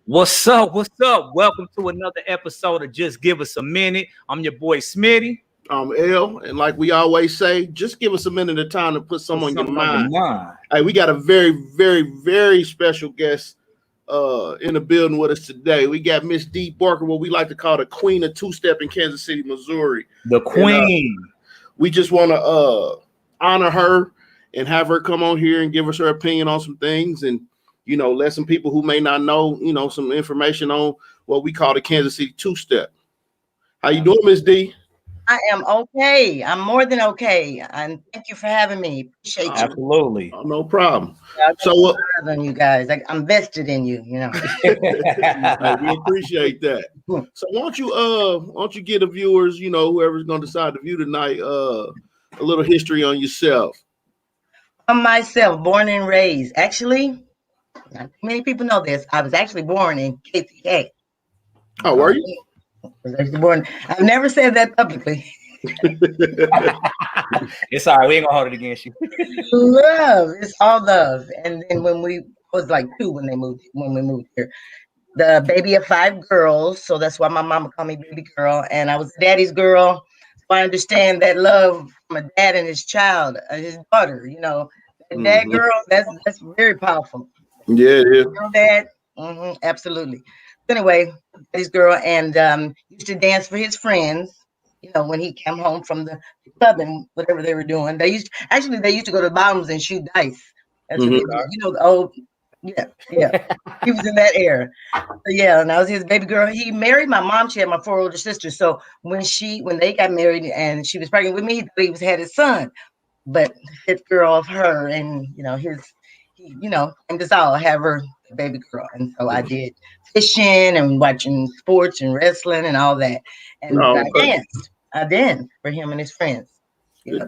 What's up? What's up? Welcome to another episode of Just Give Us a Minute. I'm your boy Smitty. I'm L, and like we always say, just give us a minute of time to put something on your mind. Hey, we got a very, very, very special guest in the building with us today. We got Miss Dee Barker, what we like to call the Queen of Two-Step in Kansas City, Missouri. The Queen. And, we just want to honor her and have her come on here and give us her opinion on some things, and let some people who may not know, some information on what we call the Kansas City Two-Step. How you doing, Miss Dee? I am okay. I'm more than okay. And thank you for having me. Appreciate you. Absolutely. Oh, no problem. So on you guys. I'm vested in you, we appreciate that. So why don't you give the viewers, whoever's gonna decide to view tonight, a little history on yourself. On myself, born and raised. Actually, not many people know this. I was actually born in KTK. Oh, were you? I was actually born. I've never said that publicly. It's all right. We ain't gonna hold it against you. Love. It's all love. And then when we was like 2 when we moved here. The baby of 5 girls. So that's why my mama called me baby girl. And I was daddy's girl. So I understand that love from a dad and his child, his daughter, that girl, that's very powerful. Yeah, yeah. Dad, absolutely. Anyway, this girl and used to dance for his friends. When he came home from the club and whatever they were doing, they used to go to the bottoms and shoot dice. That's what they did. The old, yeah. He was in that era. So, yeah, and I was his baby girl. He married my mom. She had my 4 older sisters. So when they got married and she was pregnant with me, he had his son. But his girl of her and and just all have her baby girl. And so I did fishing and watching sports and wrestling and all that. And I danced for him and his friends. So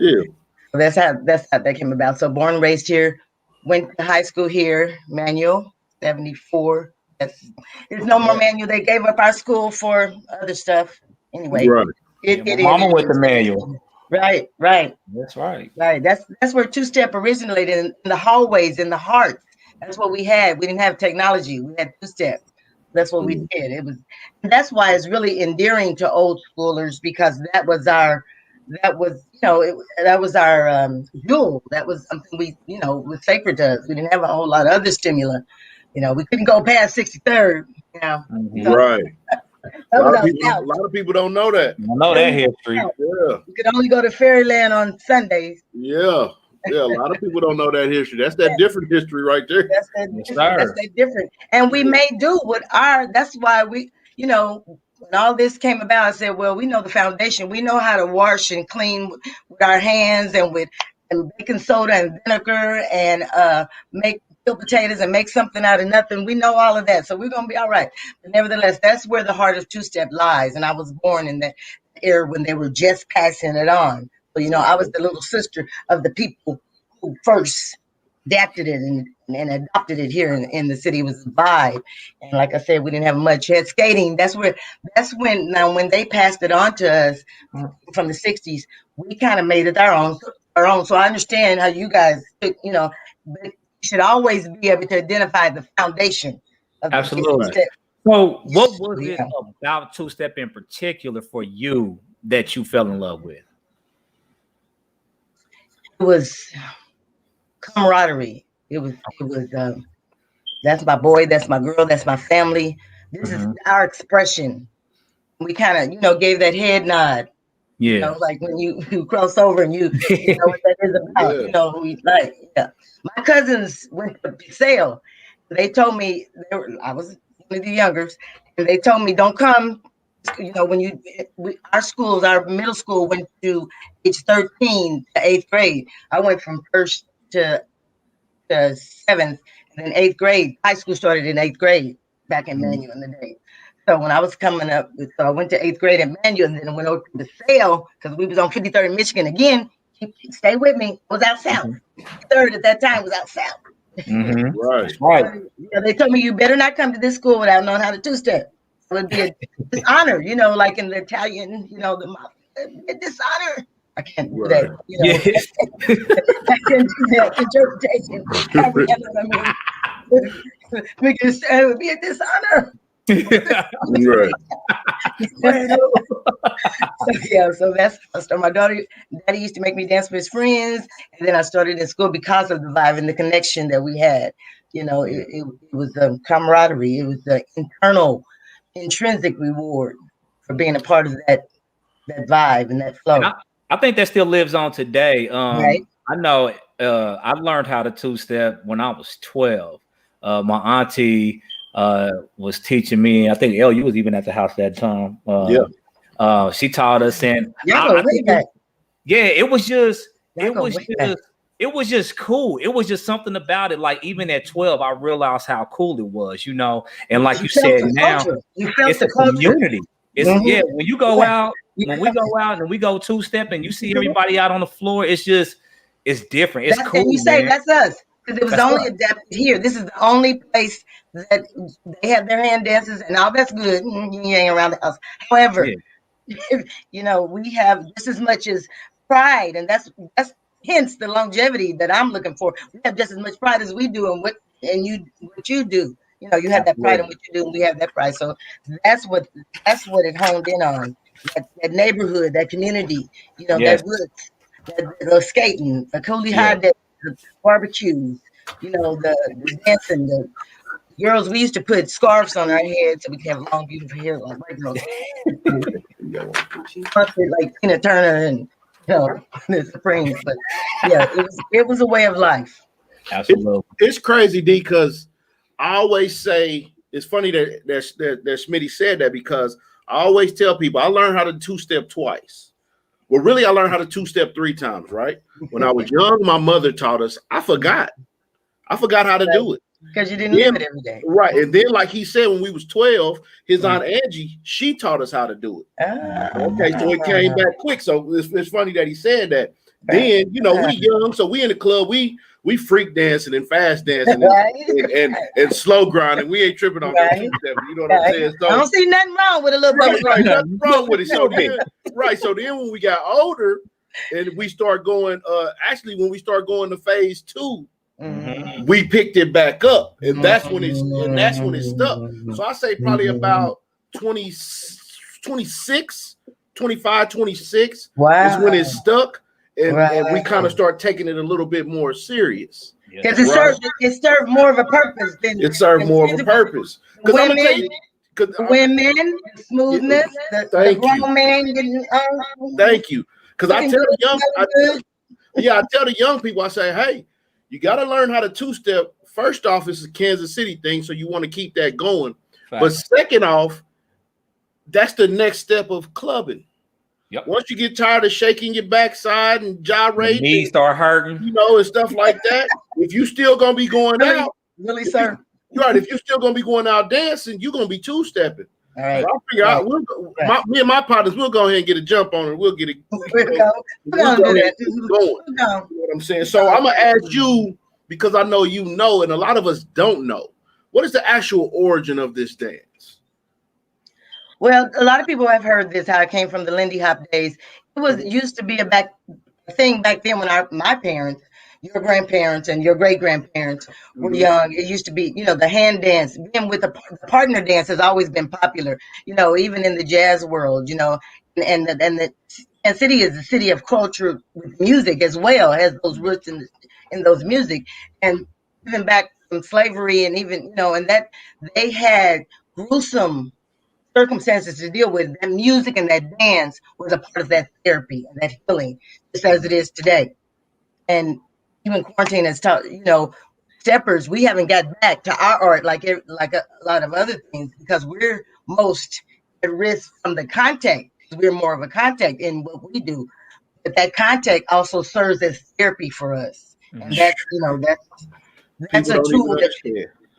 that's how that came about. So born and raised here, went to high school here, Manual, 74. There's no more Manual. They gave up our school for other stuff. Anyway. Right. Mama went to Manual. Right. That's right. Right. That's where Two-Step originated, in the hallways, in the hearts. That's what we had. We didn't have technology. We had Two-Step. That's what we did. That's why it's really endearing to old schoolers, because that was our jewel. That was something was sacred to us. We didn't have a whole lot of other stimulant. We couldn't go past 63rd. Right. A lot of people don't know that. I know that history. Yeah. You could only go to Fairyland on Sundays. Yeah. Yeah, a lot of people don't know that history. That's that different history right there. That's that different. And we may do with that's why we, when all this came about, I said, well, we know the foundation. We know how to wash and clean with our hands and with baking soda and vinegar and make peeled potatoes and make something out of nothing. We know all of that. So we're going to be all right. But nevertheless, that's where the heart of Two-Step lies. And I was born in that era when they were just passing it on. So, I was the little sister of the people who first adapted it and adopted it here in the city. It was a vibe. And like I said, we didn't have much. Head skating. That's when they passed it on to us from the 60s, we kind of made it our own. So I understand how you guys, but you should always be able to identify the foundation of absolutely. The so what was it about Two-Step in particular for you that you fell in love with? It was camaraderie. It was that's my boy, that's my girl, that's my family. This is our expression. We kind of, gave that head nod. Yeah. Like when you cross over and you know what that is about. My cousins went to Excel. They told me I was one of the youngers, and they told me don't come. When our middle school went to age 13 to 8th grade. I went from 1st to 7th, and then 8th grade. High school started in 8th grade back in Manual in the day. So when I was coming up, so I went to 8th grade at Manual, and then I went over to DeSale because we was on 53rd in Michigan again. Stay with me. I was out south. 3rd at that time was out south. Right. They told me you better not come to this school without knowing how to Two-Step. It would be a dishonor, like in the Italian, the dishonor. I can't do that. I can't do that interpretation. We can say it would be a dishonor. Right. So my daddy used to make me dance with his friends, and then I started in school because of the vibe and the connection that we had. You know, it was the camaraderie, it was the intrinsic reward for being a part of that vibe and that flow. And I think that still lives on today. Right. I know I learned how to two-step when I was 12. My auntie was teaching me. I think you was even at the house that time. She taught us, and it was just cool. It was just something about it. Like even at 12, I realized how cool it was, you know. And like you said, now it's a community. It's when you go out, when we go out and we go two-step and you see everybody out on the floor, it's different. It's cool. And you say that's us. Because it was only adapted here. This is the only place that they have their hand dances, and all that's good. You ain't around the house. However, you know, we have just as much as pride, and that's hence the longevity that I'm looking for. We have just as much pride as we do in what you do. You know, you have that pride in what you do, and we have that pride. So that's what it honed in on. That neighborhood, that community, you know, that roots, the skating, the Cooley High Day, the barbecues, you know, the dancing, the girls. We used to put scarves on our heads so we could have long, beautiful hair like like Tina Turner and the Supremes. But it was a way of life. Absolutely, it's crazy, D. Because I always say it's funny that Smitty said that, because I always tell people I learned how to two-step twice. Well, really, I learned how to two-step 3 times, right? When I was young, my mother taught us. I forgot how to do it. Because you didn't live it every day. Right. And then, like he said, when we was 12, his Aunt Angie, she taught us how to do it. Okay, so it came back quick. So it's funny that he said that. Then, you know, we young, so we in the club, we freak dancing and fast dancing and slow grinding. We ain't tripping on that two-step. You know what I'm saying? So I don't see nothing wrong with a little bit. Nothing wrong with it. So then when we got older and we start going, actually when we start going to phase 2, we picked it back up, and that's when it stuck. So I say probably about 26, 25, 26 is when it stuck. And we kind of start taking it a little bit more serious. Because it served more of a purpose than it served more of a purpose. Because I'm gonna tell you, women, smoothness, the grown man getting thank you. Because I tell the young people, I say, hey, you got to learn how to two-step. First off, it's a Kansas City thing, so you want to keep that going. Fact. But second off, that's the next step of clubbing. Yep. Once you get tired of shaking your backside and gyrating, knees start hurting, you know, and stuff like that. If you still gonna be going out, really, sir, you're right. If you're still gonna be going out dancing, you're gonna be two-stepping. All right. So I'll figure out. Me and my partners, we'll go ahead and get a jump on it. We'll get it. We'll go going. You know what I'm saying? So I'm gonna ask you, because I know you know, and a lot of us don't know. What is the actual origin of this dance? Well, a lot of people have heard this, how it came from the Lindy Hop days. It used to be a thing back then when my parents, your grandparents and your great-grandparents were young. It used to be, you know, the hand dance, being with the partner dance has always been popular, you know, even in the jazz world, you know, and the city is the city of culture with music as well, has those roots in those music. And even back from slavery and even, you know, and that they had gruesome circumstances to deal with. That music and that dance was a part of that therapy and that healing, just as it is today. And even quarantine has taught, you know, steppers, we haven't got back to our art like a lot of other things, because we're most at risk from the contact. We're more of a contact in what we do, but that contact also serves as therapy for us. And that's, you know, that's a tool that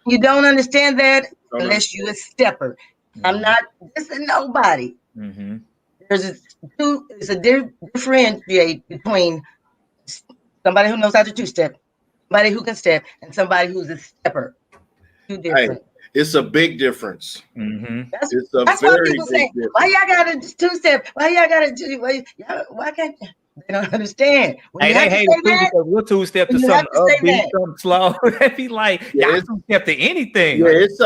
you don't understand that unless you're a stepper. I'm not dissing nobody. It's a differentiate between somebody who knows how to two-step, somebody who can step, and somebody who's a stepper. Two different. Hey, it's a big difference. That's what people say. Why y'all got a two-step? Why y'all got a two? Why can't? They don't understand. Hey, they hate it too because we'll two-step to something upbeat, something slow. They be like, y'all two-step to anything. Yeah, it's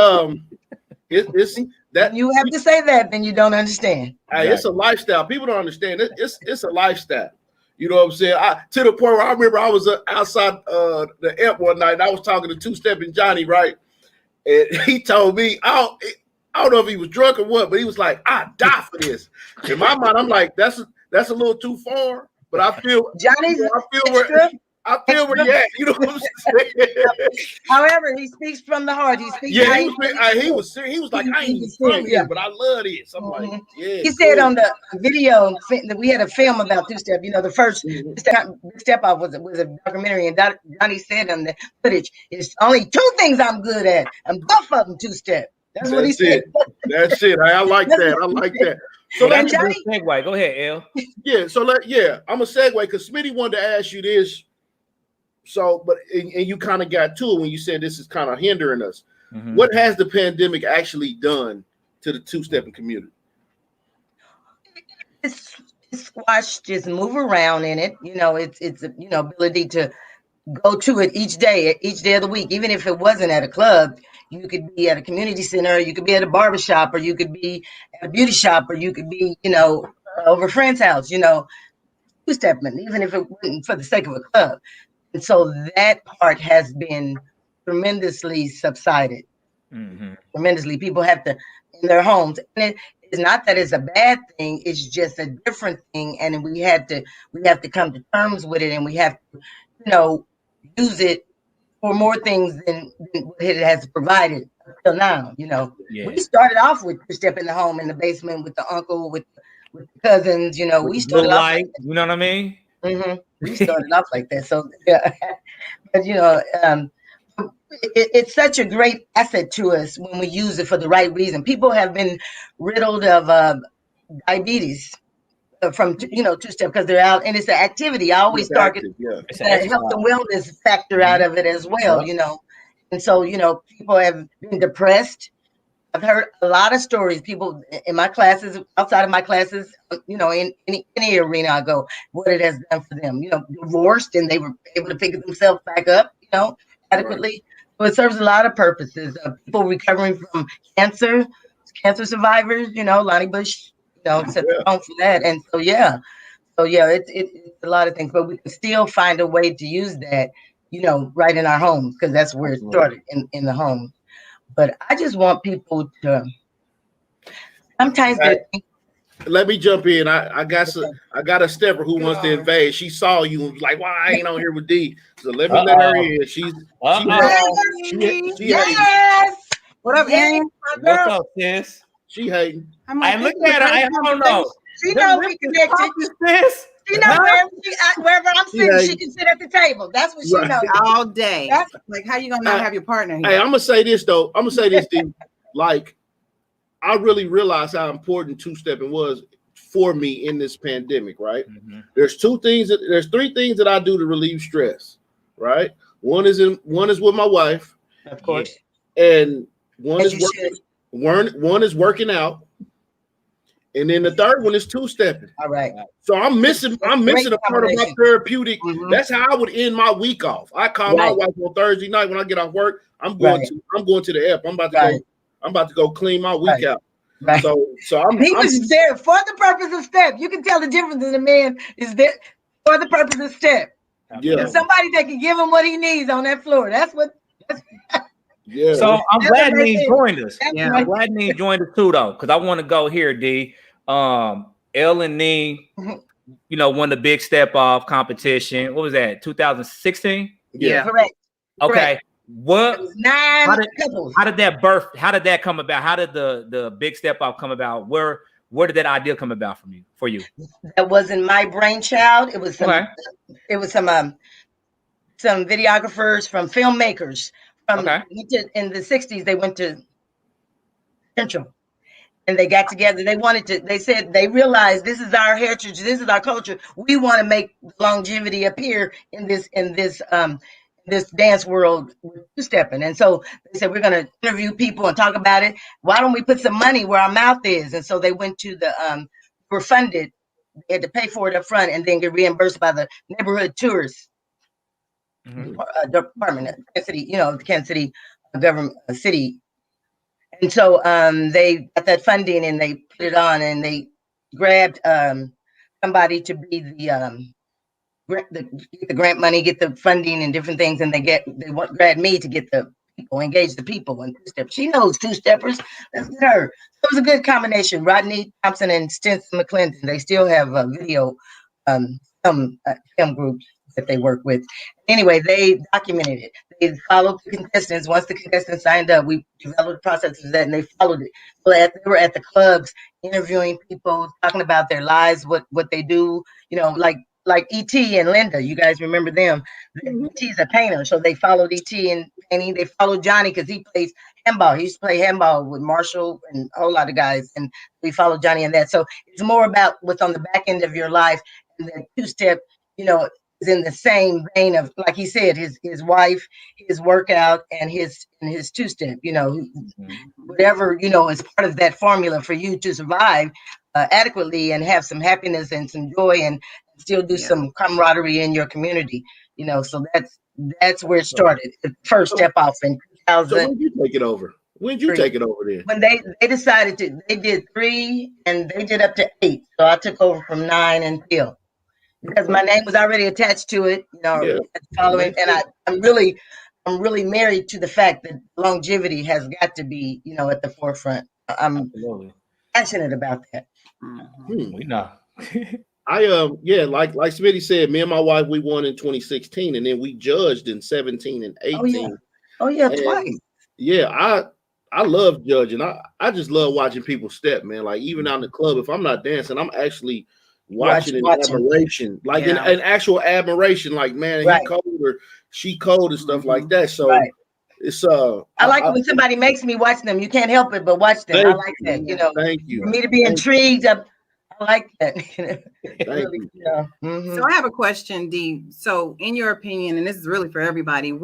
that you have to say that, then you don't understand. Hey, it's a lifestyle. People don't understand. It's a lifestyle. You know what I'm saying? To the point where I remember I was outside the airport one night and I was talking to Two-Stepping Johnny, right? And he told me, I don't know if he was drunk or what, but he was like, I die for this. In my mind, I'm like, that's a little too far. But I feel Johnny's I feel where you're at. You know what I'm saying? However, he speaks from the heart. He speaks. Yeah, he was serious. He was like, I ain't even from here, but I love this. I'm like, yeah. He said on the video that we had a film about Two-Step. You know, the first Step Off was a documentary, and Johnny said on the footage, "It's only two things I'm good at, and both of them Two-Step." That's what he said. That's it. I like that. I like that. So that's a good segue. Go ahead, El. Yeah. So I'm a segue because Smitty wanted to ask you this. So, and you kind of got to it when you said this is kind of hindering us. Mm-hmm. What has the pandemic actually done to the two-stepping community? It's squashed, just move around in it. You know, it's ability to go to it each day of the week. Even if it wasn't at a club, you could be at a community center, you could be at a barbershop, or you could be at a beauty shop, or you could be, over a friend's house, two-stepping, even if it wasn't for the sake of a club. And so that part has been tremendously subsided. Mm-hmm. Tremendously. People have to in their homes. And it's not that it's a bad thing, it's just a different thing. And we have to come to terms with it, and we have to, use it for more things than what it has provided until now. We started off with Two-Step in the home, in the basement, with the uncle, with the cousins, we started off like you know what I mean? Mm-hmm. We started off like that. So, yeah. But, it's such a great asset to us when we use it for the right reason. People have been riddled of diabetes from, Two-Step because they're out, and it's an activity. I always target the health and wellness factor out of it as well, And so, people have been depressed. I've heard a lot of stories, people in my classes, outside of my classes, in any arena I go, what it has done for them, divorced, and they were able to pick themselves back up, adequately. So it serves a lot of purposes. People recovering from cancer survivors, Lonnie Bush, set the tone for that. And so, it's a lot of things, but we can still find a way to use that, right in our homes, because that's where it started, in the home. But I just want people to sometimes. Let me jump in. I got a stepper who wants to invade. She saw you and was like, "Why I ain't on here with D?" So let me let her in. She yes. What up, Aaron? What's up, sis? She hating. I look at her. I don't know. She knows we connected. Sis. She knows wherever I'm sitting, she can sit at the table. That's what she knows all day. That's like, how you gonna not have your partner here? Hey, I'm gonna say this though. D. Like, I really realized how important two-stepping was for me in this pandemic. Right? Mm-hmm. There's three things that I do to relieve stress. Right? One is with my wife, of course, and one is working out. And then the third one is two-stepping. All right. So I'm missing a part of my therapeutic. Mm-hmm. That's how I would end my week off. I call my wife on Thursday night when I get off work. I'm going to the app. I'm about to go clean my week out. Right. So he was there for the purpose of step. You can tell the difference in a man is there for the purpose of step. Yeah. And somebody that can give him what he needs on that floor. That's yeah. So I'm glad he joined us. I'm glad he joined us too, though, because I want to go here, D. El and Nee, won the Big Step Off competition. What was that? 2016? Yeah. Correct. Okay. Correct. What? How did that birth? How did that come about? How did the Big Step Off come about? Where did that idea come about for you? That wasn't my brainchild. It was some videographers, from filmmakers in the 60s. They went to Central. And they got together. They realized this is our heritage, this is our culture. We want to make longevity appear in this dance world with two-stepping. And so they said, we're going to interview people and talk about it. Why don't we put some money where our mouth is? And so they went to were funded they had to pay for it up front and then get reimbursed by the neighborhood tourists department, Kansas City, the Kansas City government city. And so they got that funding and they put it on, and they grabbed somebody to be the get the grant money, get the funding and different things, and they grabbed me to get the people, engage the people in two-step. She knows two-steppers. Let's get her. So it was a good combination. Rodney Thompson and Stinson McClendon. They still have a video film groups that they work with. Anyway, they documented it. They followed the contestants. Once the contestants signed up, we developed the process of that, and they followed it. So they were at the clubs interviewing people, talking about their lives, what they do, like E.T. and Linda. You guys remember them? E.T.'s a painter, so they followed E.T. in painting. They followed Johnny because he plays handball. He used to play handball with Marshall and a whole lot of guys, and we followed Johnny in that. So it's more about what's on the back end of your life, and then two-step, is in the same vein of, like he said, his wife, his workout, and his two-step. Whatever is part of that formula for you to survive adequately and have some happiness and some joy and still do some camaraderie in your community. So that's where it started. The first step off in 2000. So when did you take it over? When did you take it over then? When they decided to, they did 3 and they did up to 8. So I took over from 9 until. Because my name was already attached to it, following, and I'm really married to the fact that longevity has got to be, at the forefront. I'm passionate about that. We know. Like Smitty said, me and my wife, we won in 2016, and then we judged in 17 and 18. Oh yeah, twice. Yeah, I love judging. I just love watching people step, man. Like even out in the club, if I'm not dancing, I'm actually watching in admiration, like in actual admiration, like man, he cold or she cold and stuff like that. So it's I like when somebody makes me watch them. You can't help it but watch them. I like that. Thank you. For me to be intrigued, I like that. Thank you. So I have a question, Dee. So in your opinion, and this is really for everybody,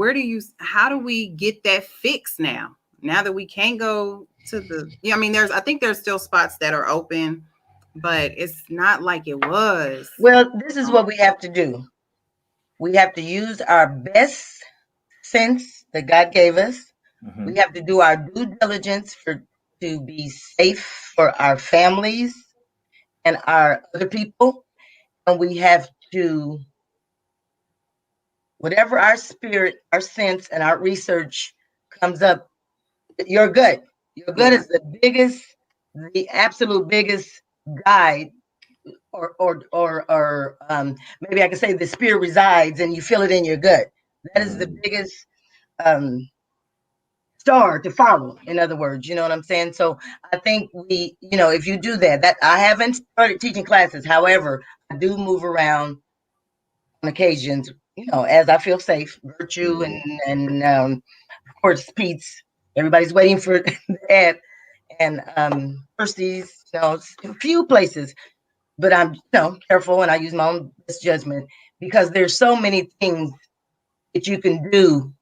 how do we get that fixed now that we can't go to the I think there's still spots that are open, but it's not like it was. Well, this is what we have to do. We have to use our best sense that God gave us. We have to do our due diligence to be safe for our families and our other people. And we have to, whatever our spirit, our sense, and our research comes up, your gut. Your gut is the absolute biggest guide, or maybe I can say the spirit resides and you feel it in your gut. That is the biggest star to follow, in other words, you know what I'm saying? So I think we, if you do that I haven't started teaching classes. However, I do move around on occasions, as I feel safe. Virtue and of course Pete's, everybody's waiting for that, and Percy's, a few places, but I'm careful and I use my own best judgment because there's so many things that you can do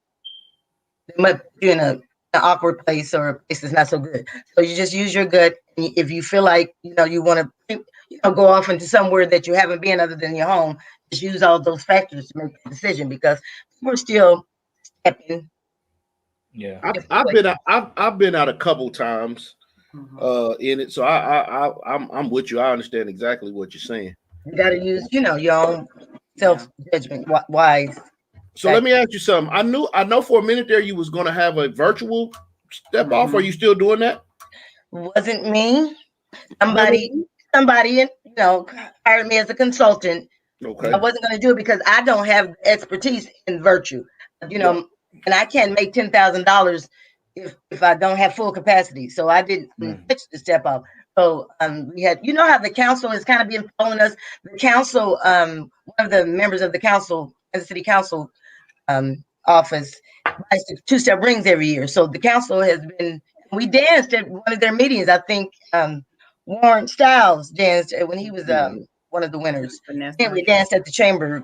that might put you in an awkward place or a place that's not so good. So you just use your gut. And if you feel like you want to go off into somewhere that you haven't been other than your home, just use all those factors to make the decision because we're still stepping. Yeah, I've been out a couple times in it, so I'm with you. I understand exactly what you're saying. You got to use your own self judgment wise. So let me ask you something. I know for a minute there you was going to have a virtual step off. Are you still doing that? Wasn't me. Somebody hired me as a consultant. Okay. I wasn't going to do it because I don't have expertise in virtue. And I can't make $10,000 if I don't have full capacity. So I didn't pitch the step up. So we had, how the council has kind of been following us. The council, one of the members of the council, the city council office, buys two-step rings every year. So the council has been. We danced at one of their meetings. I think Warren Stiles danced when he was one of the winners. And we danced at the chamber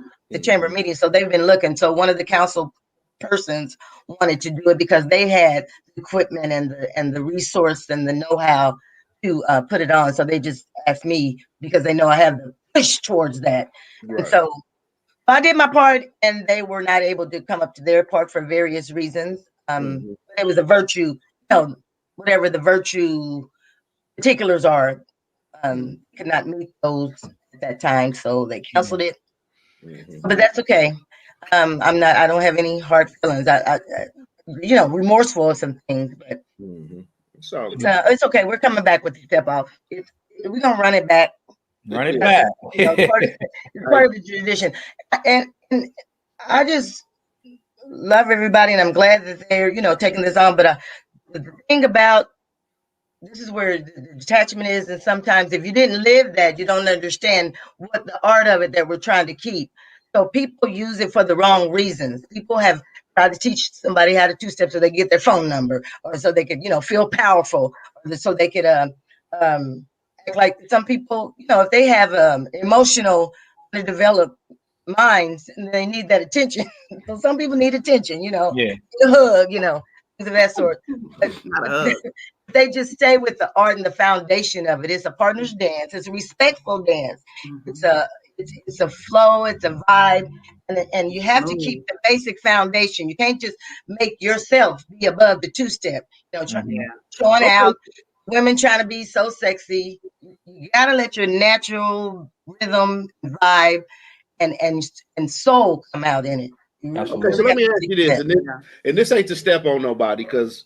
meeting. So they've been looking. So one of the council persons wanted to do it because they had the equipment and the resource and the know-how to put it on. So they just asked me because they know I have push towards that. Right. And so I did my part, and they were not able to come up to their part for various reasons. It was a virtue, whatever the virtue particulars are, could not meet those at that time, so they canceled it. But that's okay. I don't have any hard feelings. I remorseful of some things, but it's okay. We're coming back with the step off. We're gonna run it back. Run it back. It's part of the tradition, and I just love everybody, and I'm glad that they're taking this on. But the thing about this is where the detachment is, and sometimes if you didn't live that, you don't understand what the art of it that we're trying to keep. So people use it for the wrong reasons. People have tried to teach somebody how to two-step so they get their phone number, or so they could, feel powerful, or so they could like some people, if they have emotional, developed minds, and they need that attention. So some people need attention, a hug, things of that sort. They just stay with the art and the foundation of it. It's a partner's dance. It's a respectful dance. It's a flow. It's a vibe, and you have to keep the basic foundation. You can't just make yourself be above the two-step. Showing out. Women trying to be so sexy. You gotta let your natural rhythm, vibe, and soul come out in it. Okay, so let me ask you this, and this ain't to step on nobody, because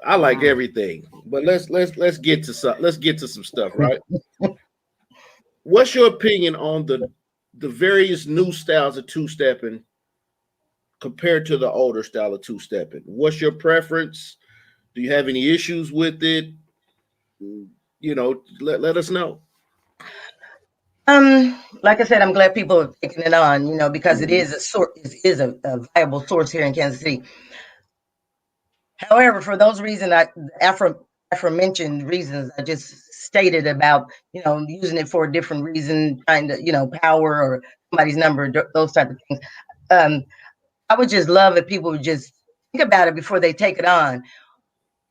I like everything, but let's get to some stuff, right? What's your opinion on the various new styles of two-stepping compared to the older style of two-stepping? What's your preference? Do you have any issues with it? Let us know. Like I said, I'm glad people are taking it on, because it is a viable source here in Kansas City. However, for those reasons, aforementioned reasons I just stated about, using it for a different reason, trying to, power or somebody's number, those type of things. I would just love if people would just think about it before they take it on.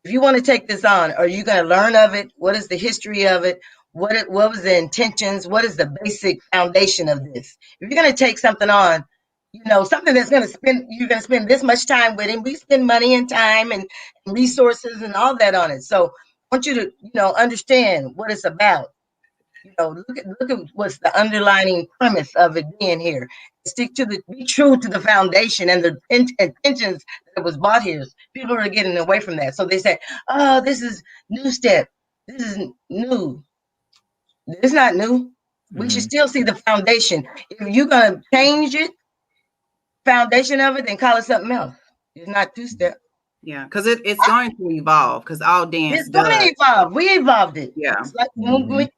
If you want to take this on, are you going to learn of it? What is the history of it? What was the intentions? What is the basic foundation of this? If you're going to take something on, something that's you're going to spend this much time with, and we spend money and time and resources and all that on it. So I want you to, understand what it's about. Look at what's the underlying premise of it being here. Be true to the foundation and the intentions that was bought here. People are getting away from that. So they say, oh, this is new step. This is new. It's not new. We should still see the foundation. If you're going to change it, foundation of it, then call it something else. It's not two-step. Yeah, because it's going to evolve, because all dance it's going to evolve. We evolved it. Yeah. It's like when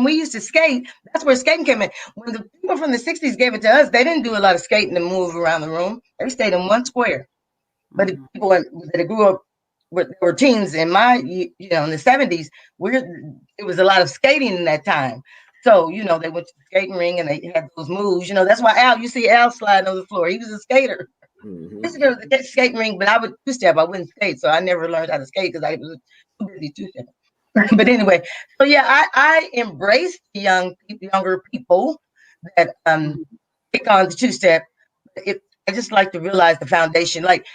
we used to skate, that's where skating came in. When the people from the 60s gave it to us, they didn't do a lot of skating and move around the room. They stayed in one square. But the people that grew up, were teens in my, in the 70s, it was a lot of skating in that time. So, they went to the skating ring and they had those moves. That's why you see Al sliding on the floor. He was a skater. I used to go to the skating ring, but I would two-step. I wouldn't skate, so I never learned how to skate because I was too busy two-step. But anyway, so yeah, I embrace the younger people that pick on the two-step. I just like to realize the foundation. Like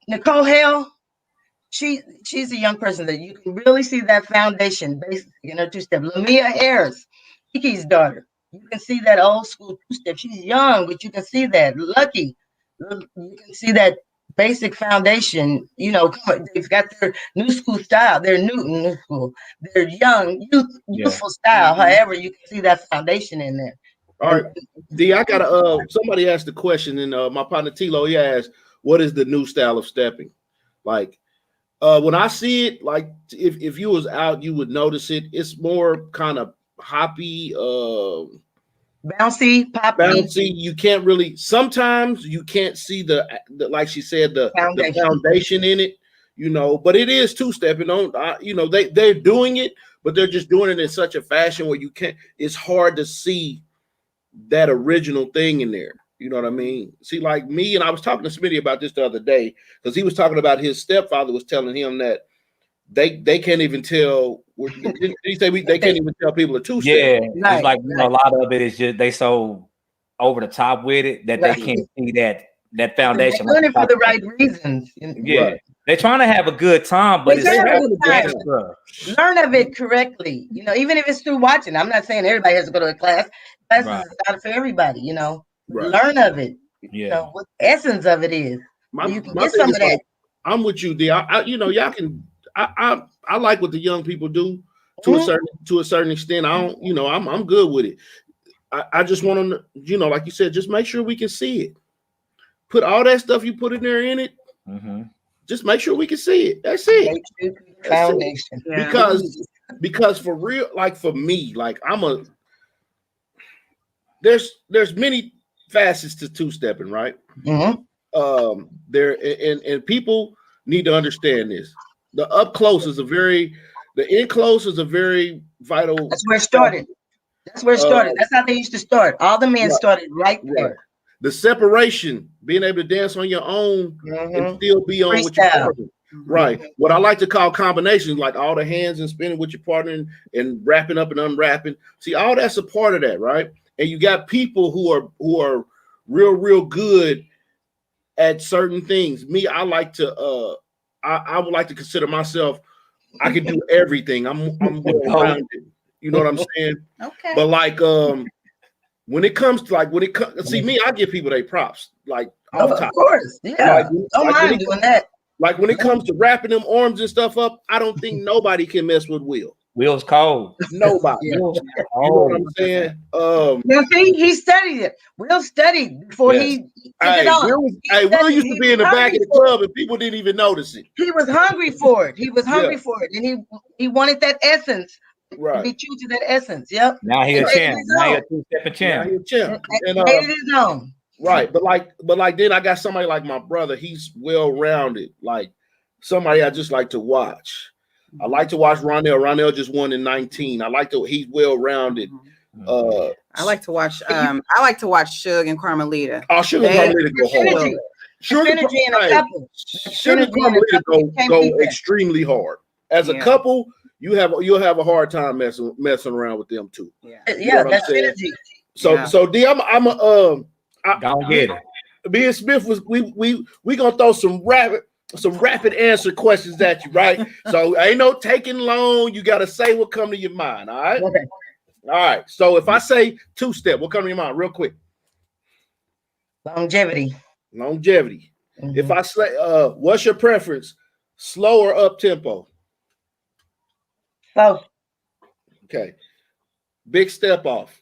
Nicole Hale, she's a young person that you can really see that foundation basically in her two-step. Lamia Harris, Kiki's daughter, you can see that old school two-step. She's young, but you can see that. Lucky, you can see that basic foundation. They've got their new school style, their new school, their youthful style. However, you can see that foundation in there. All right, D, I gotta somebody asked the question, and my partner Tilo, he asked, what is the new style of stepping? Like when I see it, like if you was out, you would notice it. It's more kind of hoppy, bouncy, poppy. You can't really, sometimes you can't see the like she said, the foundation in it, but it is two-stepping on, they're doing it, but they're just doing it in such a fashion where it's hard to see that original thing in there. You know what I mean? See, like me, and I was talking to Smitty about this the other day, because he was talking about his stepfather was telling him that they can't even tell Did you say they can't even tell people a two-step? Yeah, it's like a lot of it is just they so over the top with it that they can't see that foundation. They're doing it for the right reasons. Yeah, right. They're trying to have a good time, but learn of it correctly. Even if it's through watching. I'm not saying everybody has to go to a class. Class is not for everybody. Learn of it. Yeah, what the essence of it is. You can get some of that. I'm with you, D. Y'all can. I like what the young people do to a certain extent. I don't. I'm good with it. I just want to, like you said, just make sure we can see it. Put all that stuff you put in there in it. Mm-hmm. Just make sure we can see it. That's it. Foundation. Yeah. Because for real, like for me, like there's many facets to two-stepping, right? Mm-hmm. And people need to understand this. The up close is the in close is a very vital. That's where it started. That's how they used to start. All the men started right there. Right. The separation, being able to dance on your own and still be on with your partner. Right. What I like to call combinations, like all the hands and spinning with your partner and wrapping up and unwrapping. See, all that's a part of that, right? And you got people who are real good at certain things. Me, I like to I would like to consider myself, I can do everything. I'm well-rounded. You know what I'm saying? Okay. But like when it comes to see me, I give people their props. Like of course. Yeah. Don't mind doing that. Like when it comes to wrapping them arms and stuff up, I don't think nobody can mess with Will. Will's cold. Nobody. You know what I'm saying? Now see, he studied it. Will studied before he took it on. Will used to be in the back of the club and people didn't even notice it. He was hungry for it. And he wanted that essence. Right. To be true to that essence. Yep. Now he a champ. Now he a two-stepping champ. And made it his own. Right. But like then I got somebody like my brother. He's well-rounded. Like somebody I just like to watch. I like to watch Ronell. Ronell just won in 19. He's well-rounded. I like to watch Suge and Carmelita. Oh, Suge and Carmelita go hard. Suge and Carmelita go extremely hard. As a couple, you'll have a hard time messing around with them too. Yeah, that's synergy. So D, don't get it. Me and Smith we gonna throw some rapid answer questions at you, right? So ain't no taking long. You gotta say what come to your mind. All right. Okay. All right. So if I say two-step, what come to your mind, real quick? Longevity. Mm-hmm. If I say, what's your preference? Slow or up tempo? Slow. Okay. Big step off.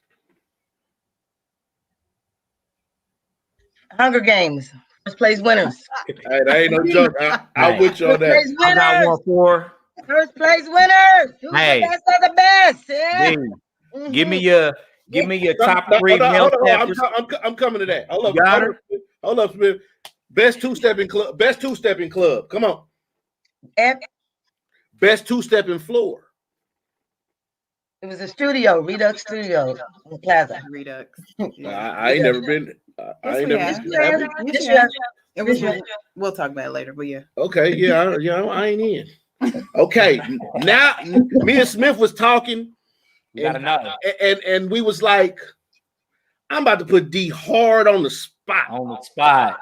Hunger Games. First place winners. Hey, that ain't no joke. I'm with you on that. I got one for. First place winners. Who's the best of the best? Yeah. Give me your top three. Hold on. I'm coming to that. Hold up, Smith. Best two-stepping club. Come on. Best two-stepping floor. It was a studio, Redux Studio in the Plaza. Redux. I ain't never been. I ain't never been. We'll talk about it later, but yeah. Okay, yeah, I ain't in. Okay, now me and Smith was talking. And we was like, I'm about to put D hard on the spot.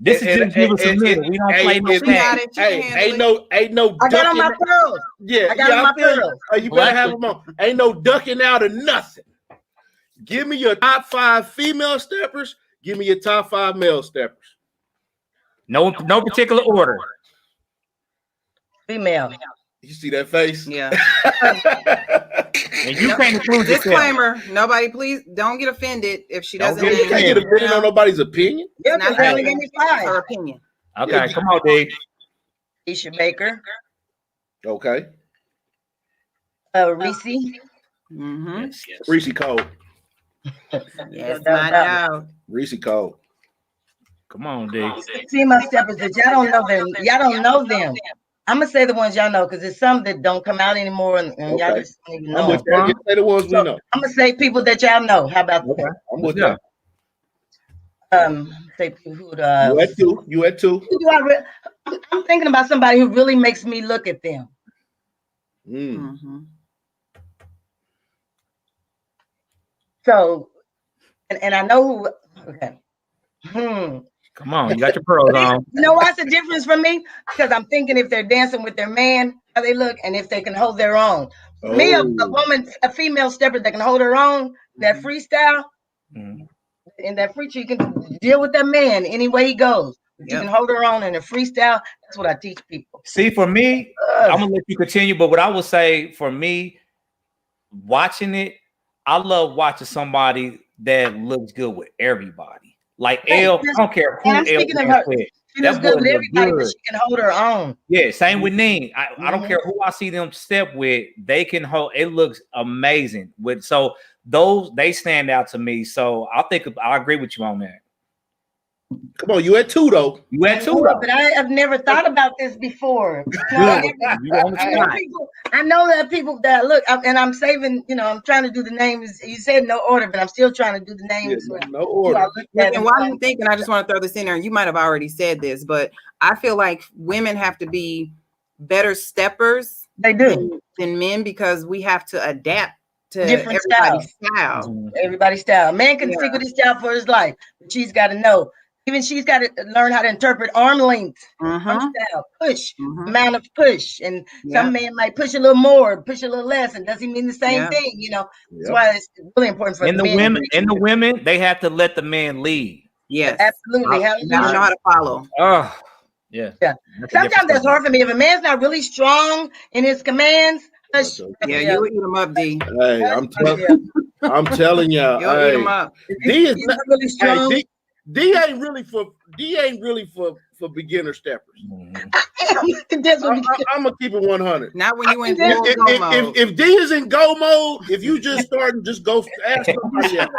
This is just give us a minute. We don't play no game. Ain't no. I got on my pearls. Yeah, I got on my pearls. You better have them on. Ain't no ducking out of nothing. Give me your top 5 female steppers. Give me your top 5 male steppers. No particular order. Female. You see that face? Yeah. And you can't include disclaimer. Nobody, please don't get offended if she doesn't. You can't get offended on nobody's opinion. Yeah, because they only gave me 5. Her opinion. Okay, come on, Dave. Isha Baker. Okay. Reese. Mm-hmm. Reese Cole. Yes, my doubt. Reese Cole. Come on, Dave. Female steppers that y'all don't know them. Y'all don't know them. I'm gonna say the ones y'all know because there's some that don't come out anymore, and y'all just don't even know. Say the ones we know. I'm gonna say people that y'all know. How about that? I'm with that. Say who you had two. I'm thinking about somebody who really makes me look at them. Mm-hmm. So, and I know who. Okay. Come on, you got your pearls on. You know what's the difference for me? Because I'm thinking if they're dancing with their man, how they look, and if they can hold their own. Oh. Me, a woman, a female stepper that can hold her own, that freestyle, and that free, you can deal with that man any way he goes. You can hold her own in a freestyle. That's what I teach people. See, for me, I'm gonna let you continue, but what I would say for me, watching it, I love watching somebody that looks good with everybody. Like Elle, I don't care who Elle is with. She looks good with everybody, but she can hold her own. Yeah, same with Neen. I don't care who I see them step with, they can hold. It looks amazing. So those, they stand out to me. So I think I agree with you on that. Come on, you at 2 though. You at 2 though. But I have never thought about this before. I know that people that look, and I'm saving, I'm trying to do the names. You said no order, but I'm still trying to do the names. Yeah, no order. And while I'm thinking, I just want to throw this in there, and you might have already said this, but I feel like women have to be better steppers. They do. Than men, because we have to adapt to different everybody's style. Everybody's style. A man can stick with his style for his life, but she's got to know. Even she's got to learn how to interpret arm length, arm style, push, amount of push. And some men might push a little more, push a little less, and doesn't mean the same thing, That's why it's really important for the men. The women, they have to let the man lead. Yes. Absolutely. You know how to follow. Oh, yeah. Sometimes that's hard for me. If a man's not really strong in his commands, you eat him up, D. Hey, I'm telling y'all. You'll eat him up. D is not really strong. D ain't really for beginner steppers. I'm gonna keep it 100. Not when you in go mode. If D is in go mode, if you just starting, just go ask somebody else.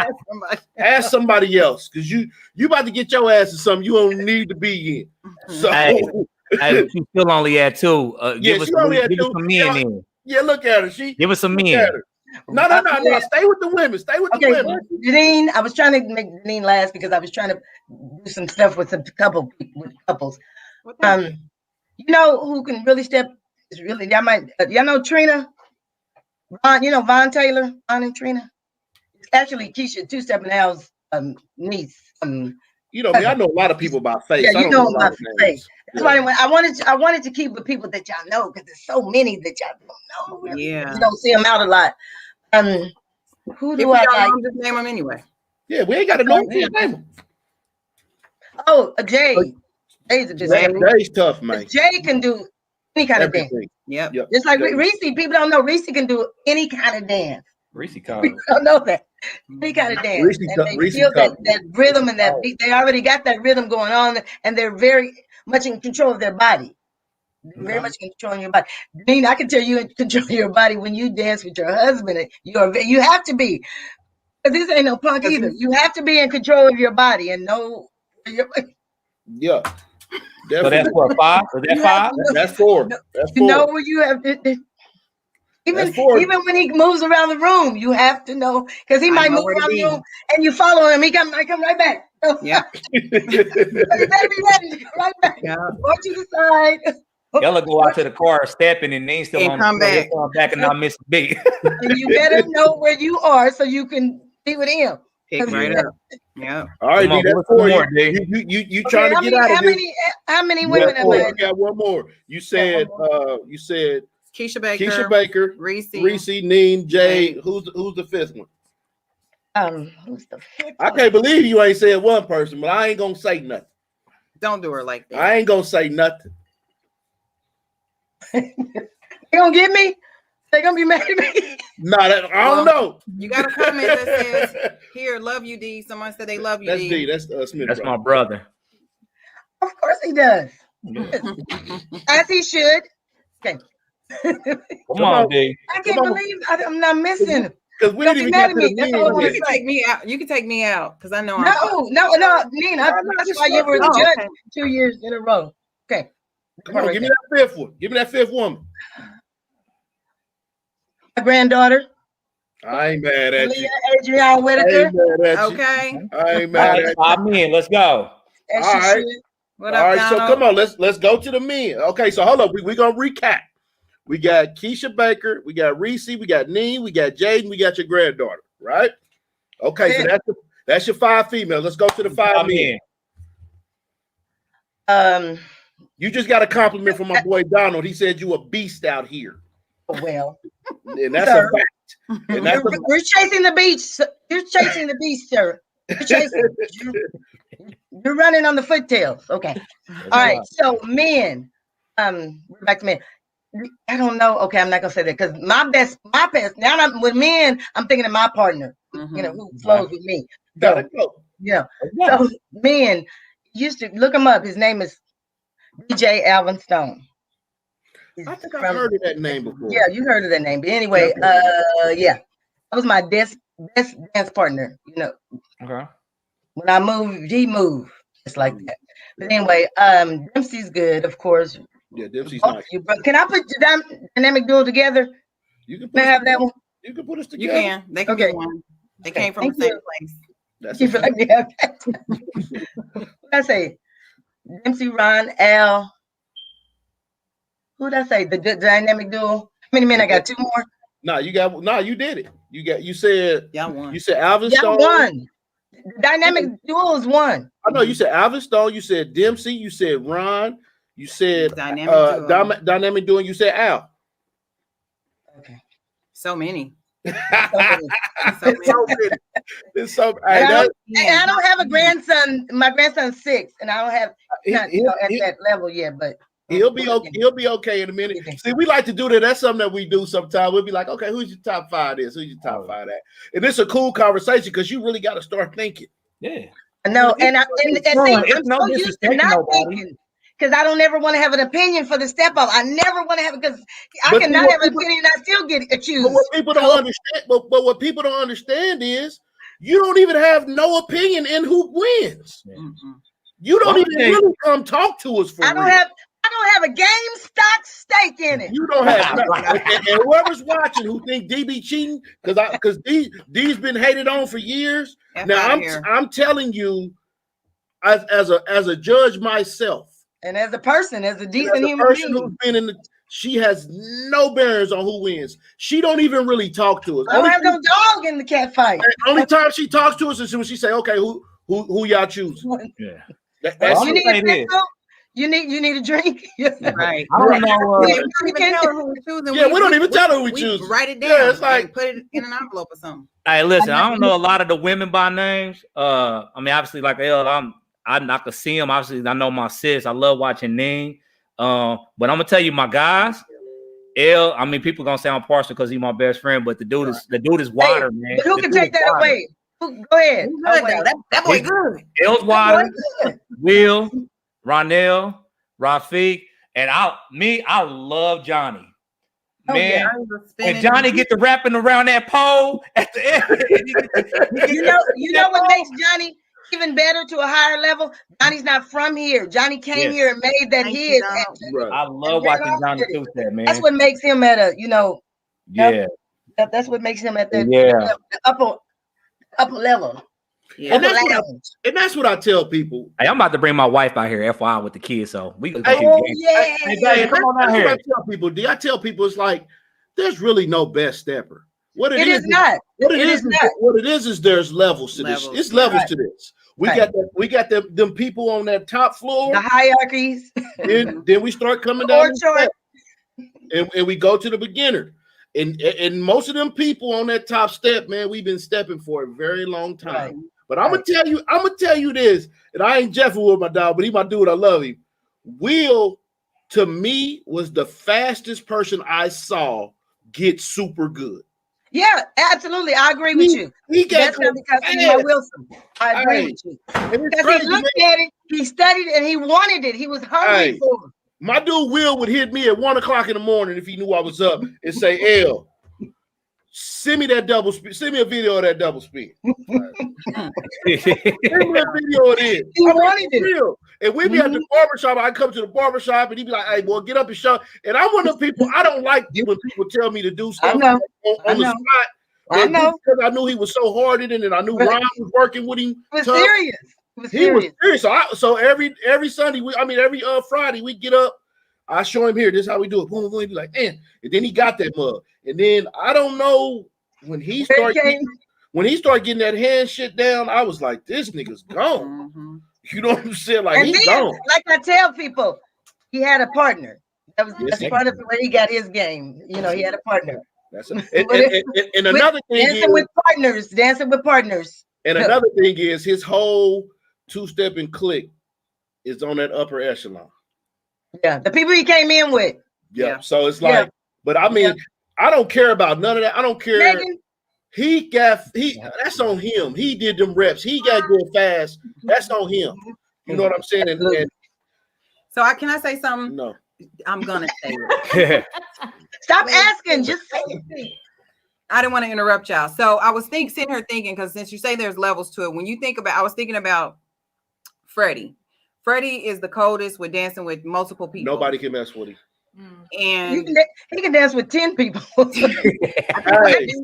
Ask somebody else, because you about to get your ass in something you don't need to be in. So she still only at 2. Give us some men in. Yeah, look at her. Give us some men. No. Stay with the women. Stay with the women. Janine, I was trying to make Janine last because I was trying to do some stuff with couples. You know who can really step? Is really y'all know Trina. Von Taylor, Von and Trina. It's actually Keisha Two-Step Now's niece. Me, I know a lot of people by face. Yeah, you know about face. That's why I wanted to keep with people that y'all know, because there's so many that y'all don't know. Yeah, you don't see them out a lot. Who do I like? Just name them anyway. Yeah, we ain't got to know name. Oh, Jay. Jay's tough, man. Jay can do any kind of dance. Yep. Just like Reese, people don't know Reese can do any kind of dance. Reese We don't know that. Any kind of dance. They feel that rhythm and that beat. They already got that rhythm going on, and they're very much in control of their body. Very much controlling your body. I mean, I can tell you in control of your body when you dance with your husband. You have to be. Because this ain't no punk either. You have to be in control of your body and know. Yeah. So that's what, 5? Is that 5? That's 4. That's 4. You know where you have to. Even when he moves around the room, you have to know, because he might move around the room and you follow him. He might come right back. Yeah. Right back. Yeah. Go to the side. Y'all go out to the car stepping and they still come back and not miss a beat. And you better know where you are so you can be with him. Pick right up. Yeah. All right, D, that's 4. You trying to get out of this? How many women have I got one more. You said Keisha Baker. Keisha Baker. Reese, Neen, Jay. Who's the 5th one? Who's the 5th? I can't believe you ain't said one person, but I ain't gonna say nothing. Don't do her like that. I ain't gonna say nothing. They gonna get me? They gonna be mad at me? No, I don't know. You got a comment that says, "Here, love you, D." Someone said they love you. That's D. That's Smith. That's my brother. Of course he does. As he should. Okay. Come on, D. I can't believe I'm not missing. Because we didn't even get to the You can take me out. You can take me out because I know. No, Nina. That's why you were the judge 2 years in a row. Okay. Come on, give me that 5th one. Give me that 5th woman. My granddaughter. I ain't mad at you. Adrienne Whitaker. Okay. I ain't mad at you. 5 men. Let's go. All right. What up, so come on, let's go to the men. Okay, so hold up. We're gonna recap. we got Keisha Baker, we got Reese, we got Neen, we got Jaden, we got your granddaughter, right? Okay, so that's your 5 females. Let's go to the 5 men. You just got a compliment from my boy Donald. He said you a beast out here. Well, and that's a fact. And that's we're chasing the beast. You're chasing the beast, sir. You're running on the foottails. Okay. All right. So men, we're back to men. I don't know. Okay, I'm not gonna say that because my best. Now I'm with men. I'm thinking of my partner. You know, who flows with me. So, yeah. So men used to look him up. His name is DJ Alvin Stone. I think I've heard of that name before. Yeah, you heard of that name. But anyway, yeah, that was my best dance partner. You know. Okay. When I moved, he moved. It's like that. But anyway, Dempsey's good, of course. Yeah, Dempsey's nice. Can I put the dynamic duo together? You can put have that one. You can put us together. You can. They can be one. They came from the same place. That's you like what I say? Dempsey, Ron, Al. Who did I say? The dynamic duo. How many men? I got 2 more. You did it. You said y'all won. You said Alvin Stone. Won. The dynamic duo is one. I know you said Alvin Stone, you said Dempsey, you said Ron, you said dynamic duo, and you said Al. Okay. So many. It's so I don't have a grandson. My grandson's 6, and I don't have at that level yet, but he'll be okay. He'll be okay in a minute. See, we like to do that. That's something that we do sometimes. We'll be like, okay, who's your top 5 this? Who's your top 5 that? And it's a cool conversation because you really got to start thinking. Yeah. No, and I'm so used to not thinking because I don't ever want to have an opinion for the step up. I never want to have it because I cannot have an opinion and I still get accused. But what people don't understand, but what people don't understand is you don't even have no opinion in who wins. Mm-hmm. You don't even really come talk to us for I don't have a GameStop stake in it. You don't have and whoever's watching who think DB cheating because D's been hated on for years. Now I'm telling you, as a judge myself, and as a person, as a decent human being, who's been she has no bearings on who wins. She don't even really talk to us. I don't have no dog in the cat fight. Only time she talks to us is when she say, "Okay, who y'all choose?" Yeah. You need a drink. Right. I don't know. We don't even tell her who we choose. Write it down. Yeah, it's like put it in an envelope or something. Hey, listen, I don't know a lot of the women by names. I mean, obviously, like I could see them. Obviously, I know my sis. I love watching Ning. But I'm gonna tell you, my guys. I mean, people gonna say I'm partial because he's my best friend, but the dude is water, man. But who can take that away? Go ahead. That boy good. L's water. Will, Ronell, Rafiq, and I love Johnny. Man, when Johnny get to wrapping around that pole at the end, you know what makes Johnny even better to a higher level? Johnny's not from here. Johnny came here and made that his. I love watching Johnny do that, man. That's what makes him at a, yeah. That's what makes him at the upper level. Yeah. And that's what I tell people. Hey, I'm about to bring my wife out here, FYI, with the kids. So we can come on out here. I tell people it's like there's really no best stepper. What it is there's levels to this. It's levels to this. We got them people on that top floor, the hierarchies. Then we start coming down and we go to the beginner. And most of them people on that top step, man, we've been stepping for a very long time. Right. But I'm gonna tell you this, and I ain't Jeffing with my dog, but he my dude. I love him. Will, to me, was the fastest person I saw get super good. Yeah, absolutely. I agree with you. That's not because of Leroy Wilson. I agree with you. Because he looked at it, he studied it, and he wanted it. He was hungry for it. My dude Will would hit me at 1:00 in the morning if he knew I was up and say, "L, send me that double speed. Send me a video of that double speed." Send me a video of it. He wanted it. Real. And we'd be at the barbershop. I'd come to the barbershop and he'd be like, "Hey, boy, get up and show." And I'm one of the people, I don't like when people tell me to do stuff on the spot. I know. Because I knew he was so hard in it and I knew Ron was working with him. He was serious. He was serious. So every Sunday, every Friday, we get up. I show him here. This is how we do it. Boom, boom. He'd be like, man. And then he got that mug. And then I don't know when he started getting that hand shit down. I was like, this nigga's gone. Mm-hmm. You know what I'm saying? Like, and he's then, gone. like I tell people, he had a partner. That's part of where he got his game. You know, he had a partner. That's and another thing dancing with partners. And another thing is his whole two-step and click is on that upper echelon. Yeah, the people he came in with. Yeah. So it's like, but I mean, I don't care about none of that. I don't care. Megan? That's on him. He did them reps. He got good fast. That's on him. You know what I'm saying? And so can I say something? No. I'm gonna say it. Stop asking, just say it. I didn't want to interrupt y'all. So I was sitting here thinking, because since you say there's levels to it, when you think about, I was thinking about Freddie. Freddie is the coldest with dancing with multiple people. Nobody can mess with him. And he can dance with 10 people. I just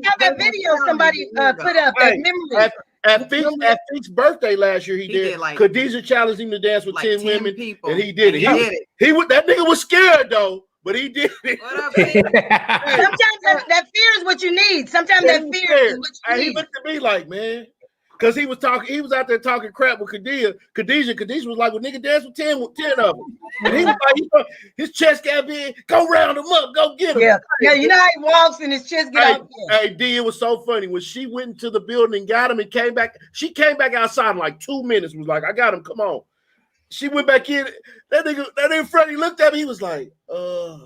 got that video somebody put up. At Fink's birthday last year, he did. Like, Khadijah challenged him to dance with like 10 women, people. And he did it. That nigga was scared though, but he did it. Sometimes that fear is what you need. Sometimes that fear is what you need. He looked at me like, man. Because he was out there talking crap with Khadijah. Khadijah was like, well, nigga, dance with 10 of them. And he was like, his chest got big. Go round him up. Go get him. Yeah, you know how he walks and his chest get out. Hey, D, it was so funny. When she went into the building and got him and came back, she came back outside in like 2 minutes. Was like, I got him. Come on. She went back in. That nigga Freddie looked at me. He was like, I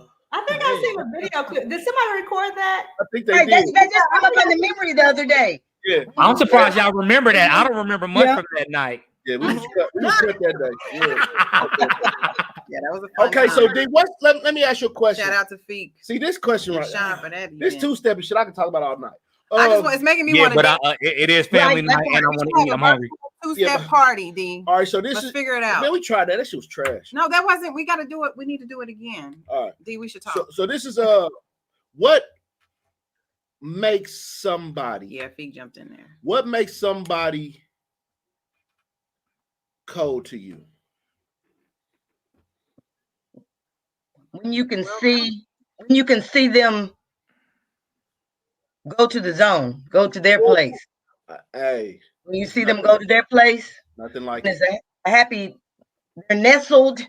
think I seen a video clip. Did somebody record that? I think they did. That just came up in the memory the other day. Yeah. I'm surprised y'all remember that. I don't remember much from that night. Yeah, we just cut that day. Yeah, that was a fun okay. time. So, D, let me ask you a question. Shout out to Feek. See this question right now. This two-step shit I can talk about all night. It's making me want to. But it is family night, and I want to eat. I'm hungry. Two-step party, D. All right, so let's figure it out. Man, we tried that. That shit was trash. No, that wasn't. We got to do it. We need to do it again. All right, D, we should talk. So this is what makes somebody? Yeah, Feek jumped in there. What makes somebody cold to you? When you can see them go to the zone, go to their place. Hey. When you see them go to their place, nothing like it's a happy, they're nestled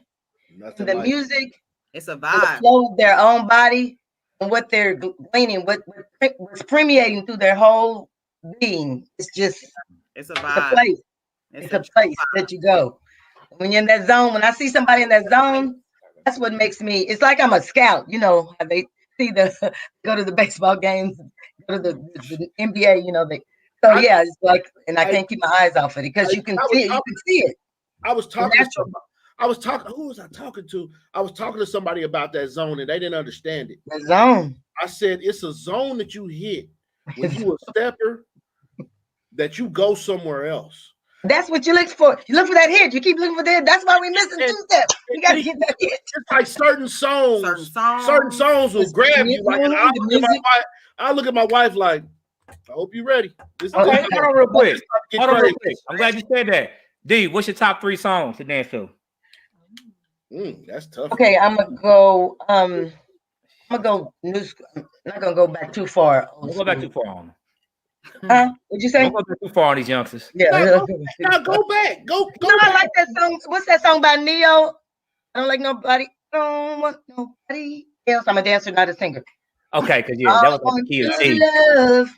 nothing in the like music. It's a vibe. The flow of their own body and what they're gleaning, what's permeating through their whole being. It's a vibe. It's a place that you go. When you're in that zone, when I see somebody in that zone, that's what makes me, it's like I'm a scout, you know, they see go to the baseball games, go to the NBA, you know, it's like, and I can't keep my eyes off of it because you can see it. I was talking to somebody. Who was I talking to? I was talking to somebody about that zone and they didn't understand it. The zone. I said, it's a zone that you hit when you a stepper that you go somewhere else. That's what you look for. You look for that hit. You keep looking for that. That's why we missing two steps. You got to get that hit. It's like certain songs will grab you. Like, I look at my wife like, I hope you're ready. Hold on real quick. I'm glad you said that. D, what's your top 3 songs to dance to? That's tough. Okay, I'm gonna go. I'm gonna go new. I'm not gonna go back too far. Don't go back too far on them. Huh? What'd you say? Don't go back too far on these youngsters. Yeah. Now go back. Go. I like that song. What's that song by Neo? I don't like nobody. I don't want nobody else. I'm a dancer, not a singer. Okay, because that was like the key of C. Love.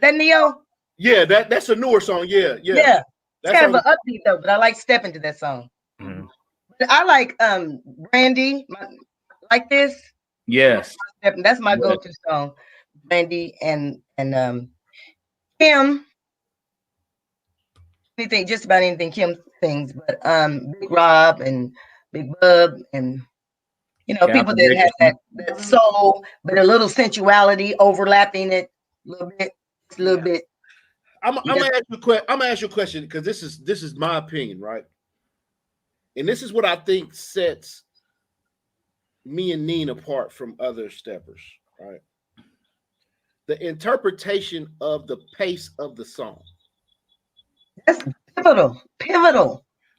That Neo? Yeah, that's a newer song. Yeah. It's kind of an upbeat though, but I like stepping to that song. Mm-hmm. But I like Brandy, like this. Yes, that's my go-to song. Brandy and Kim. Anything, just about anything Kim sings, but Big Rob and Big Bub and people that have that soul, but a little sensuality overlapping it a little bit. I'm gonna ask you a question because this is my opinion, right? And this is what I think sets me and Neen apart from other steppers, right? The interpretation of the pace of the song. That's pivotal.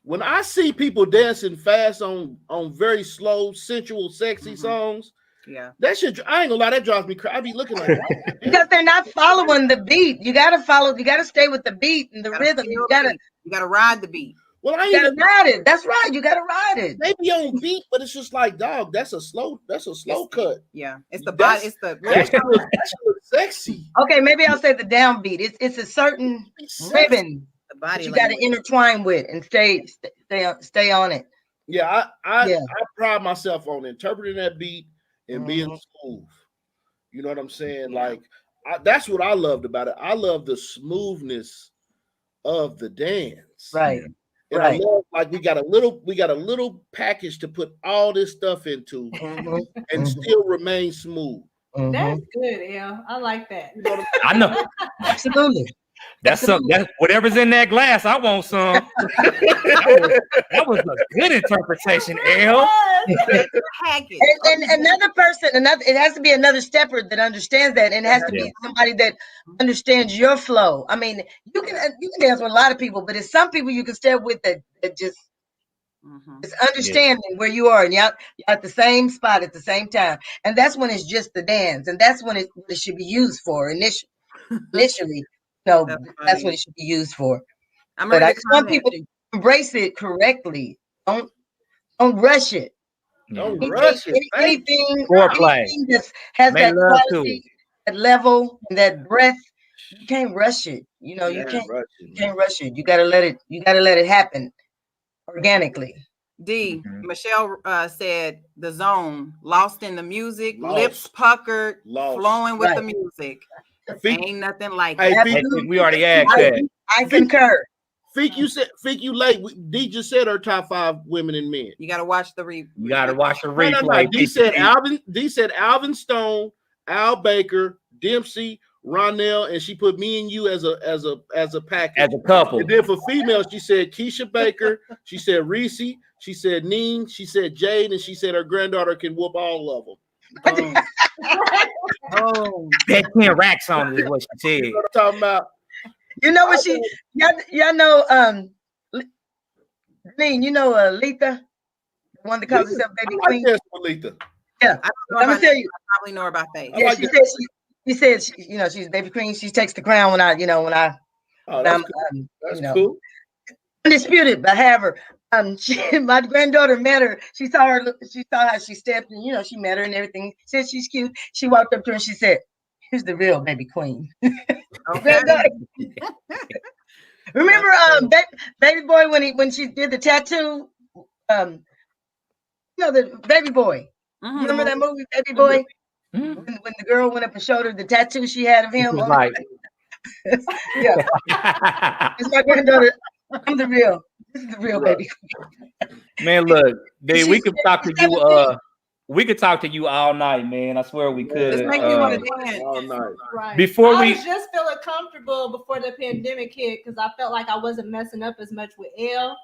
when I see people dancing fast on very slow, sensual, sexy songs, that shit, I ain't gonna lie, that drives me crazy. I be looking like, because they're not following the beat. You gotta follow. You gotta stay with the beat and the rhythm. You gotta ride the beat. Well, you gotta ride it. That's right. You gotta ride it. Maybe on beat, but it's just like, dog, that's a slow cut. Yeah, it's the body. It's the that's sexy. Okay, maybe I'll say the downbeat. It's a certain ribbon the body you got to intertwine with and stay on it. Yeah, I pride myself on interpreting that beat and being smooth. You know what I'm saying? Like that's what I loved about it. I love the smoothness of the dance. Right. And I love, like, we got a little package to put all this stuff into and still remain smooth. That's good, yeah. I like that. I know. Absolutely. That's something. That's whatever's in that glass. I want some. that was a good interpretation, L. And another person, it has to be another stepper that understands that, and it has to be somebody that understands your flow. I mean, you can dance with a lot of people, but it's some people you can step with that just is understanding where you are, and you're at the same spot at the same time, and that's when it's just the dance, and that's when it should be used for initially. No, that's what it should be used for. But I want people to embrace it correctly. Don't rush it. Don't rush it. Anything that has that quality, that level, and that breath, you can't rush it. You know, you can't rush it. You gotta let it happen organically. Michelle said the zone, lost in the music, lips puckered, flowing with the music. Ain't nothing like it. We already asked that. I concur. Feek, you late. D just said her top 5 women and men. You gotta watch the replay. You gotta watch the replay. D said Alvin Stone, Al Baker, Dempsey, Ronell, and she put me and you as a package. As a couple. And then for females, she said Keisha Baker, she said Reese, she said Neen, she said Jade, and she said her granddaughter can whoop all of them. Bet 10 racks on it is what she said. You know what I'm talking about? You know what y'all know, Neen, you know Letha, the one that calls herself Baby Queen. Letha. Yeah, let me tell you. I probably know her by face. Yeah, she said she's Baby Queen. She takes the crown when I'm that's cool. Undisputed, but I have her. My granddaughter met her. She saw how she stepped, and she met her and everything. Said she's cute. She walked up to her and she said, "Here's the real Baby Queen." Okay. Remember, Baby Boy when she did the tattoo. The Baby Boy. Remember that movie, Baby Boy? When the girl went up and showed her the tattoo she had of him. Right. Yeah. It's my granddaughter. I'm the real. This is the real Baby. Man, look, dude, we could talk to you. We could talk to you all night, man. I swear we could. Just make me want to dance all night. Right. I was just feeling comfortable before the pandemic hit because I felt like I wasn't messing up as much with L.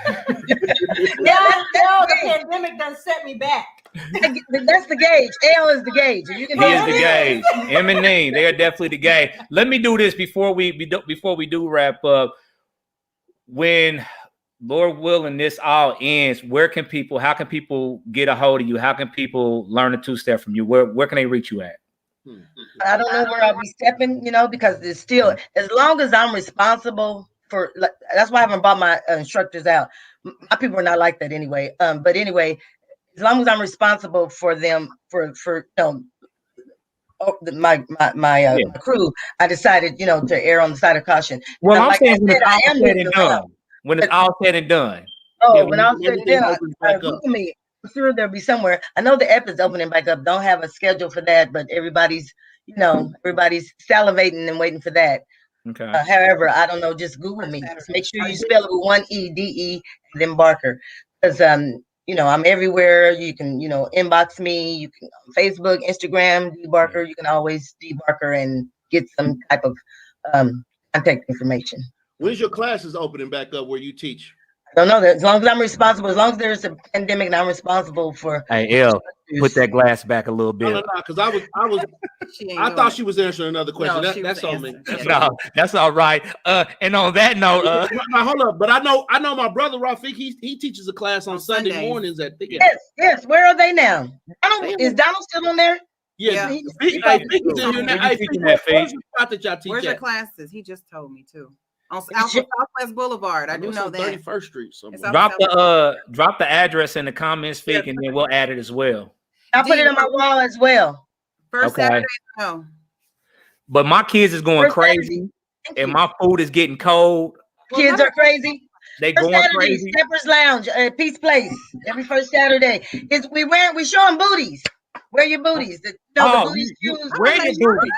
The pandemic done set me back. That's the gauge. L is the gauge. He is the gauge. M and Neen, they are definitely the gauge. Let me do this before we do wrap up. When Lord willing, this all ends, how can people get a hold of you? How can people learn a two-step from you? Where can they reach you at? I don't know where I'll be stepping, because it's still, as long as I'm responsible for, that's why I haven't bought my instructors out. My people are not like that anyway. But anyway, as long as I'm responsible for them, my crew, I decided, to err on the side of caution. Well, I'm saying when it's all said and done. Oh, when all said and done, Google me. I'm sure there'll be somewhere. I know the app is opening back up. Don't have a schedule for that, but everybody's salivating and waiting for that. Okay. However, I don't know. Just Google me. Just make sure you spell it with one E, D-E, and then Barker. Because I'm everywhere. You can, inbox me. You can Facebook, Instagram, D Barker. You can always D Barker and get some type of contact information. When's your classes opening back up where you teach? don't know that as long as I'm responsible, as long as there's a pandemic and I'm responsible for. Hey, L, put that glass back a little bit. No, because I thought she was answering another question. No, That's on me. No, that's all right. And on that note, now, hold up. But I know my brother Rafiq. He teaches a class on Sunday mornings at Thicket. Yes. Where are they now? Is Donald still on there? Yeah. Where's your classes? He just told me too. On Southwest Boulevard. I do know that. 31st Street. Somewhere. Drop the address in the comments, Fig, and then we'll add it as well. I'll put it on my wall as well. First Saturday, no. But my kids is going crazy, and my food is getting cold. Kids are crazy. They going crazy. Steppers Lounge, Peace Place, every first Saturday. We showing booties. Wear your booties. Wear your booties.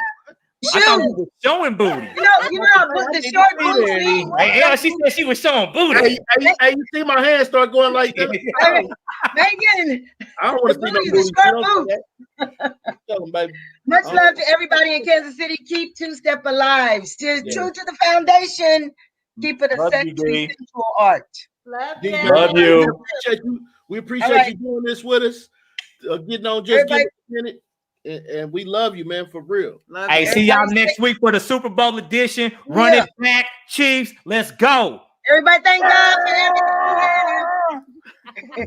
I thought we were showing booty. You know, I put the short booty. Hey, she said she was showing booty. Hey, you see my hands start going like that? Megan, I don't want to see no booty. Baby. Much love to everybody in Kansas City. Keep Two Step alive. Still true to the foundation. Keep it a sexual art. Love you. We appreciate you doing this with us. Getting on just give a minute. And we love you, man, for real. Hey, see y'all next week for the Super Bowl edition. Run it back, Chiefs. Let's go. Everybody, thank God for everything.